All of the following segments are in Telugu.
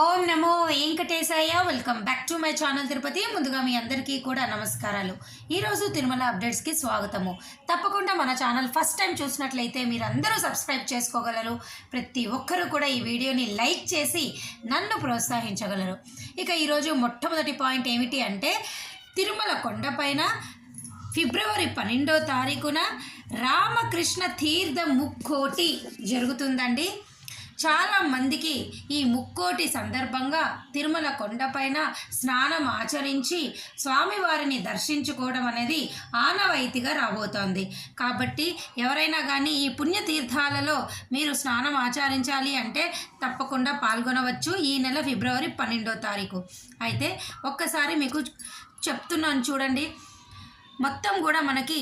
Om Namo Venkatesaya. Welcome back to my channel Tirupati. ముందుగా మీ అందరికీ కూడా నమస్కారాలు. ఈరోజు తిరుమల అప్డేట్స్కి స్వాగతము. తప్పకుండా మన ఛానల్ ఫస్ట్ టైం చూసినట్లయితే మీరు అందరూ సబ్స్క్రైబ్ చేసుకోగలరు. ప్రతి ఒక్కరూ కూడా ఈ వీడియోని లైక్ చేసి నన్ను ప్రోత్సహించగలరు. ఇక ఈరోజు మొట్టమొదటి పాయింట్ ఏమిటి అంటే, తిరుమల కొండపైన ఫిబ్రవరి 12వ తారీఖున రామకృష్ణ తీర్థ ముక్కోటి జరుగుతుందండి. చాలామందికి ఈ ముక్కోటి సందర్భంగా తిరుమల కొండపైన స్నానం ఆచరించి స్వామివారిని దర్శించుకోవడం అనేది ఆనవాయితీగా రాబోతోంది. కాబట్టి ఎవరైనా కానీ ఈ పుణ్యతీర్థాలలో మీరు స్నానం ఆచరించాలి అంటే తప్పకుండా పాల్గొనవచ్చు. ఈ నెల ఫిబ్రవరి 12వ తారీఖు అయితే ఒక్కసారి మీకు చెప్తున్నాను చూడండి. మొత్తం కూడా మనకి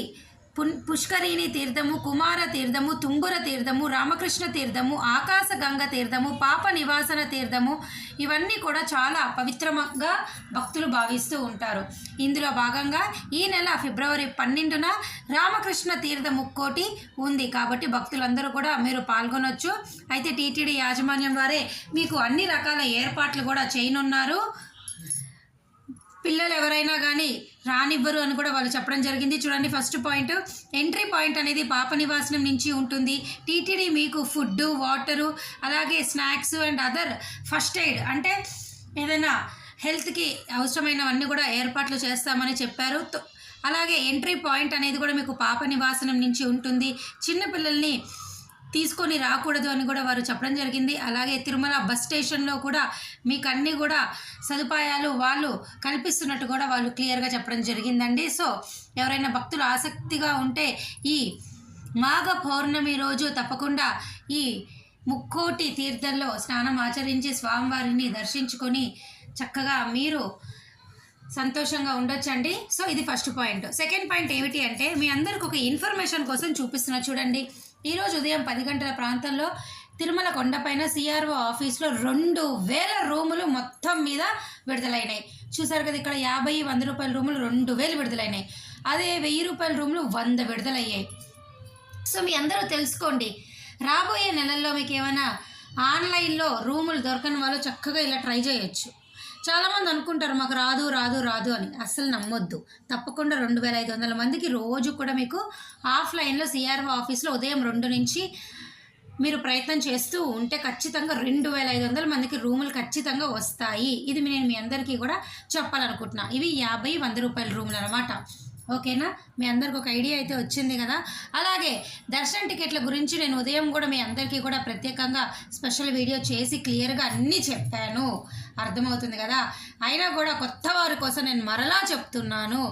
పుష్కరిణి తీర్థము, కుమార తీర్థము, తుంగుర తీర్థము, రామకృష్ణ తీర్థము, ఆకాశగంగ తీర్థము, పాప నివాసన తీర్థము, ఇవన్నీ కూడా చాలా పవిత్రంగా భక్తులు భావిస్తూ ఉంటారు. ఇందులో భాగంగా ఈ నెల ఫిబ్రవరి 12న రామకృష్ణ తీర్థ ముక్కోటి ఉంది. కాబట్టి భక్తులందరూ కూడా మీరు పాల్గొనవచ్చు. అయితే టీటీడీ యాజమాన్యం వారే మీకు అన్ని రకాల ఏర్పాట్లు కూడా చేయనున్నారు. పిల్లలు ఎవరైనా కానీ రానివ్వరు అని కూడా వాళ్ళు చెప్పడం జరిగింది. చూడండి, ఫస్ట్ పాయింట్, ఎంట్రీ పాయింట్ అనేది పాప నివాసనం నుంచి ఉంటుంది. టీటీడీ మీకు ఫుడ్, వాటరు, అలాగే snacks and other first aid అంటే ఏదైనా హెల్త్కి అవసరమైనవన్నీ కూడా ఏర్పాట్లు చేస్తామని చెప్పారు. అలాగే ఎంట్రీ పాయింట్ అనేది కూడా మీకు పాప నివాసనం నుంచి ఉంటుంది. చిన్నపిల్లల్ని తీసుకొని రాకూడదు అని కూడా వారు చెప్పడం జరిగింది. అలాగే తిరుమల బస్ స్టేషన్లో కూడా మీకు అన్నీ కూడా సదుపాయాలు వాళ్ళు కల్పిస్తున్నట్టు కూడా వాళ్ళు క్లియర్గా చెప్పడం జరిగిందండి. సో ఎవరైనా భక్తులు ఆసక్తిగా ఉంటే ఈ మాఘ పౌర్ణమి రోజు తప్పకుండా ఈ ముక్కోటి తీర్థంలో స్నానం ఆచరించి స్వామివారిని దర్శించుకొని చక్కగా మీరు సంతోషంగా ఉండొచ్చండి. సో ఇది ఫస్ట్ పాయింట్. సెకండ్ పాయింట్ ఏమిటి అంటే, మీ అందరికి ఒక ఇన్ఫర్మేషన్ కోసం చూపిస్తున్నా చూడండి. ఈరోజు ఉదయం 10 గంటల ప్రాంతంలో తిరుమల కొండపైన సిఆర్ఓ ఆఫీస్లో 2000 రూములు మొత్తం మీద విడుదలైనాయి. చూసారు కదా, ఇక్కడ 50-100 రూపాయల రూములు 2000 విడుదలైనాయి. అదే 1000 రూపాయల రూములు 100 విడుదలయ్యాయి. సో మీ అందరూ తెలుసుకోండి, రాబోయే నెలల్లో మీకు ఏమైనా ఆన్లైన్లో రూములు దొరకని వాళ్ళు చక్కగా ఇలా ట్రై చేయొచ్చు. చాలామంది అనుకుంటారు మాకు రాదు రాదు రాదు అని. అస్సలు నమ్మొద్దు. తప్పకుండా 2500 మందికి రోజు కూడా మీకు ఆఫ్లైన్లో సిఆర్ఓ ఆఫీస్లో ఉదయం 2 నుంచి మీరు ప్రయత్నం చేస్తూ ఉంటే ఖచ్చితంగా 2500 మందికి రూములు ఖచ్చితంగా వస్తాయి. ఇది నేను మీ అందరికీ కూడా చెప్పాలనుకుంటున్నా. ఇవి 50-100 రూపాయల రూములు అనమాట. ఓకేనా, మీ అందరికి ఒక ఐడియా అయితే వచ్చింది కదా. అలాగే దర్శన టికెట్ల గురించి నేను ఉదయం కూడా మీ అందరికీ కూడా ప్రత్యేకంగా స్పెషల్ వీడియో చేసి క్లియర్గా అన్నీ చెప్పాను, అర్థమవుతుంది కదా. అయినా కూడా కొత్త వారి కోసం నేను మరలా చెప్తున్నాను.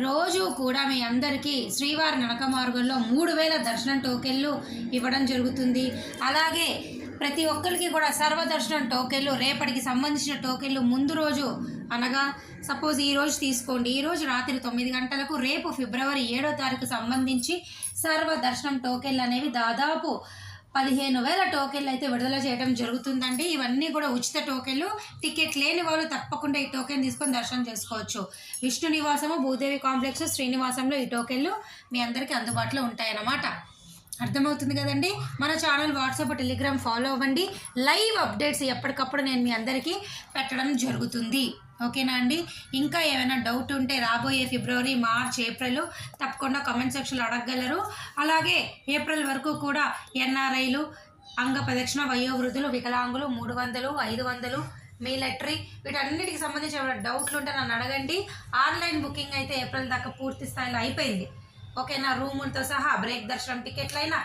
రోజు కూడా మీ అందరికీ శ్రీవారి నడక మార్గంలో 3000 దర్శనం టోకెన్లు ఇవ్వడం జరుగుతుంది. అలాగే ప్రతి ఒక్కరికి కూడా సర్వదర్శనం టోకెన్లు, రేపటికి సంబంధించిన టోకెన్లు ముందు రోజు అనగా సపోజ్ ఈరోజు తీసుకోండి, ఈరోజు రాత్రి 9 గంటలకు రేపు ఫిబ్రవరి 7వ తారీఖు సంబంధించి సర్వదర్శనం టోకెన్లు అనేవి దాదాపు 15,000 టోకెన్లు అయితే విడుదల చేయడం జరుగుతుందండి. ఇవన్నీ కూడా ఉచిత టోకెన్లు. టికెట్ లేని వాళ్ళు తప్పకుండా ఈ టోకెన్ తీసుకొని దర్శనం చేసుకోవచ్చు. విష్ణు నివాసము, భూదేవి కాంప్లెక్స్, శ్రీనివాసంలో ఈ టోకెన్లు మీ అందరికీ అందుబాటులో ఉంటాయన్నమాట. అర్థమవుతుంది కదండి. మన ఛానల్ వాట్సాప్, టెలిగ్రామ్ ఫాలో అవ్వండి. లైవ్ అప్డేట్స్ ఎప్పటికప్పుడు నేను మీ అందరికీ పెట్టడం జరుగుతుంది. ఓకేనా అండి. ఇంకా ఏమైనా డౌట్ ఉంటే రాబోయే ఫిబ్రవరి, మార్చ్, ఏప్రిల్ తప్పకుండా కామెంట్ సెక్షన్లో అడగగలరు. అలాగే ఏప్రిల్ వరకు కూడా ఎన్ఆర్ఐలు, అంగ ప్రదక్షిణ, వయోవృద్ధులు, వికలాంగులు 300, 500, మిలిటరీ వీటన్నిటికి సంబంధించి ఏమైనా డౌట్లు ఉంటే నన్ను అడగండి. ఆన్లైన్ బుకింగ్ అయితే ఏప్రిల్ దాకా పూర్తి స్థాయిలో అయిపోయింది. ఓకేనా, రూములతో సహా బ్రేక్ దర్శనం టికెట్లు అయినా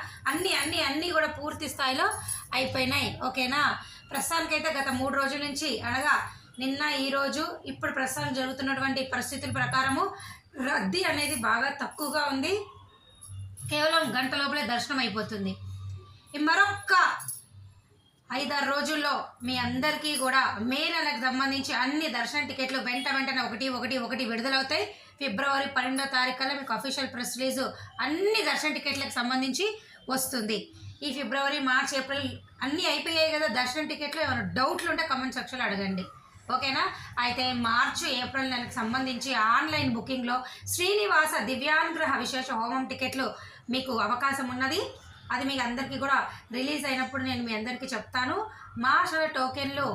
అన్నీ కూడా పూర్తి స్థాయిలో అయిపోయినాయి. ఓకేనా, ప్రస్తుతానికైతే గత 3 రోజుల నుంచి అనగా నిన్న, ఈరోజు, ఇప్పుడు ప్రస్తుతం జరుగుతున్నటువంటి పరిస్థితుల ప్రకారము రద్దీ అనేది బాగా తక్కువగా ఉంది. కేవలం గంట లోపలే దర్శనం అయిపోతుంది. మరొక్క 5-6 రోజుల్లో మీ అందరికీ కూడా మే నెలకు సంబంధించి అన్ని దర్శన టికెట్లు వెంటనే ఒకటి విడుదలవుతాయి. ఫిబ్రవరి 12వ తారీఖు కల్లా మీకు అఫీషియల్ ప్రెస్ రిలీజు అన్ని దర్శన టికెట్లకు సంబంధించి వస్తుంది. ఈ ఫిబ్రవరి, మార్చ్, ఏప్రిల్ అన్నీ అయిపోయాయి కదా దర్శన టికెట్లు. ఏమైనా డౌట్లు ఉంటే కామెంట్ సెక్షన్లో అడగండి. ఓకేనా. అయితే మార్చి ఏప్రిల్ నెలకు సంబంధించి ఆన్లైన్ బుకింగ్లో శ్రీనివాస దివ్యానుగ్రహ విశేష హోమం టికెట్లు మీకు అవకాశం ఉన్నది. అది మీకు అందరికీ కూడా రిలీజ్ అయినప్పుడు నేను మీ అందరికీ చెప్తాను. మార్చ్ టోకెన్లు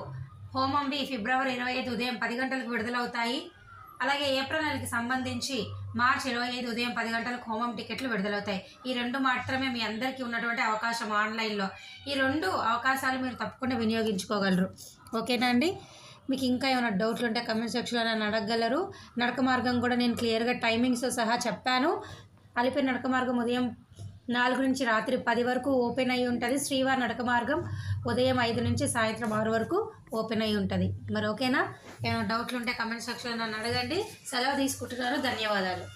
హోమంవి ఫిబ్రవరి 25 ఉదయం 10 గంటలకు విడుదలవుతాయి. అలాగే ఏప్రిల్ నెలకి సంబంధించి మార్చి 25 ఉదయం 10 గంటలకు హోమం టికెట్లు విడుదలవుతాయి. ఈ 2 మాత్రమే మీ అందరికీ ఉన్నటువంటి అవకాశం ఆన్లైన్లో. ఈ 2 అవకాశాలు మీరు తప్పకుండా వినియోగించుకోగలరు. ఓకేనా అండి? మీకు ఇంకా ఏమైనా డౌట్లు ఉంటే కమెంట్ సెక్షన్లో నన్ను అడగగలరు. నడక మార్గం కూడా నేను క్లియర్గా టైమింగ్స్ సహా చెప్పాను. అలిపిరి నడక మార్గం ఉదయం 4 నుంచి రాత్రి 10 వరకు ఓపెన్ అయ్యి ఉంటుంది. శ్రీవారి నడక మార్గం ఉదయం 5 నుంచి సాయంత్రం 6 వరకు ఓపెన్ అయ్యి ఉంటుంది. మరి ఓకేనా? ఏమైనా డౌట్లు ఉంటే కమెంట్ సెక్షన్లో నన్ను అడగండి. సెలవు తీసుకుంటున్నాను. ధన్యవాదాలు.